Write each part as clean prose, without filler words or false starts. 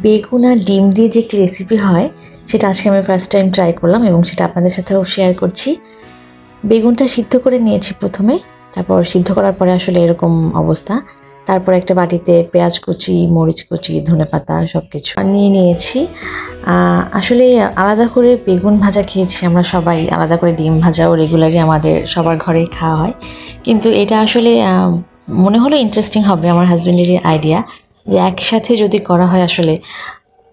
বেগুন আর ডিম দিয়ে যে একটি রেসিপি হয় সেটা আজকে আমি ফার্স্ট টাইম ট্রাই করলাম এবং সেটা আপনাদের সাথেও শেয়ার করছি। বেগুনটা সিদ্ধ করে নিয়েছি প্রথমে, তারপর সিদ্ধ করার পরে আসলে এরকম অবস্থা। তারপর একটা বাটিতে পেঁয়াজ কুচি, মরিচ কুচি, ধনেপাতা সব কিছু নিয়ে নিয়েছি। আসলে আলাদা করে বেগুন ভাজা খেয়েছি আমরা সবাই, আলাদা করে ডিম ভাজাও রেগুলারই আমাদের সবার ঘরেই খাওয়া হয়। কিন্তু এটা আসলে মনে হলো ইন্টারেস্টিং হবে, আমার হাজব্যান্ডেরই আইডিয়া, যে একসাথে যদি করা হয় আসলে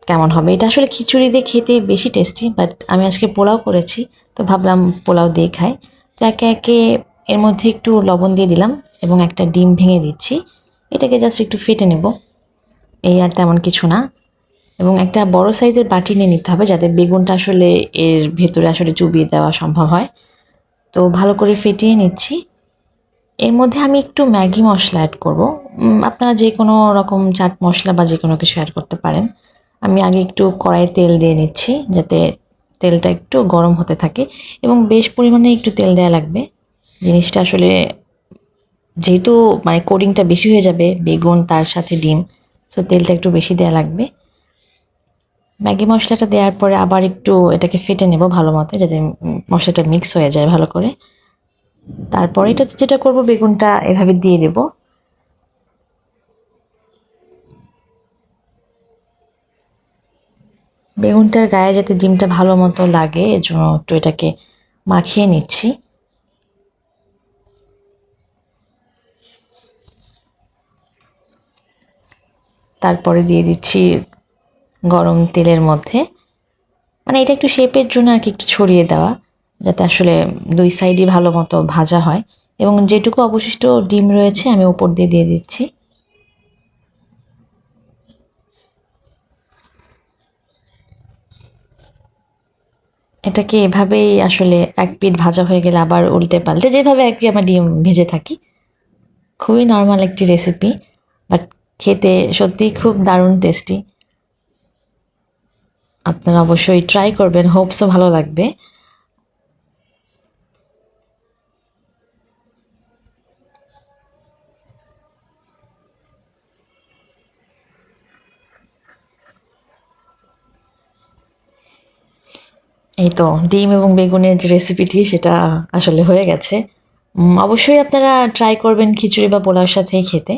কেমন হবে। এটা আসলে খিচুড়ি দিয়ে খেতে বেশি টেস্টি, বাট আমি আজকে পোলাও করেছি, তো ভাবলাম পোলাও দিয়ে খাই। তো একে একে এর মধ্যে একটু লবণ দিয়ে দিলাম এবং একটা ডিম ভেঙে দিচ্ছি। এটাকে জাস্ট একটু ফেটে নেব, এই আর তেমন কিছু না। এবং একটা বড় সাইজের বাটি নিয়ে নিতে হবে যাতে বেগুনটা আসলে এর ভেতরে আসলে চুবিয়ে দেওয়া সম্ভব হয়। তো ভালো করে ফেটিয়ে নিচ্ছি। এর মধ্যে আমি একটু ম্যাগি মশলা অ্যাড করব। আপনারা যে কোনো রকম চাট মশলা বা যে কোনো কিছু অ্যাড করতে পারেন। আমি আগে একটু কড়াইয়ে তেল দিয়ে নিচ্ছি যাতে তেলটা একটু গরম হতে থাকে, এবং বেশ পরিমাণে একটু তেল দেওয়া লাগবে। জিনিসটা আসলে যেহেতু মানে কোটিংটা বেশি হয়ে যাবে বেগুন তার সাথে ডিম, সো তেলটা একটু বেশি দেওয়া লাগবে। ম্যাগি মশলাটা দেওয়ার পরে আবার একটু এটাকে ফেটে নেব ভালো মতো, যাতে মশলাটা মিক্স হয়ে যায় ভালো করে। তারপরে এটাতে যেটা করব, বেগুনটা এভাবে দিয়ে দেব। বেগুনটার গায়ে যাতে ডিমটা ভালো মতো লাগে এর জন্য একটু এটাকে মাখিয়ে নিচ্ছি। তারপরে দিয়ে দিচ্ছি গরম তেলের মধ্যে, মানে এটা একটু শেপের জন্য আর কি, একটু ছড়িয়ে দেওয়া যাতে আসলে দুই সাইডই ভালো মতো ভাজা হয়। এবং যেটুকু অবশিষ্ট ডিম রয়েছে আমি উপর দিয়ে দিয়ে দিচ্ছি। এটাকে এভাবেই আসলে এক পিঠ ভাজা হয়ে গেলে আবার উল্টে পাল্টে যেভাবে আর কি আমরা ডিম ভেজে থাকি। খুবই নর্মাল একটি রেসিপি, বাট খেতে সত্যিই খুব দারুণ টেস্টি। আপনারা অবশ্যই ট্রাই করবেন, হোপসও ভালো লাগবে। এই তো ডিম এবং বেগুনের যে রেসিপিটি সেটা আসলে হয়ে গেছে। অবশ্যই আপনারা ট্রাই করবেন খিচুড়ি বা পোলাওর সাথেই খেতে।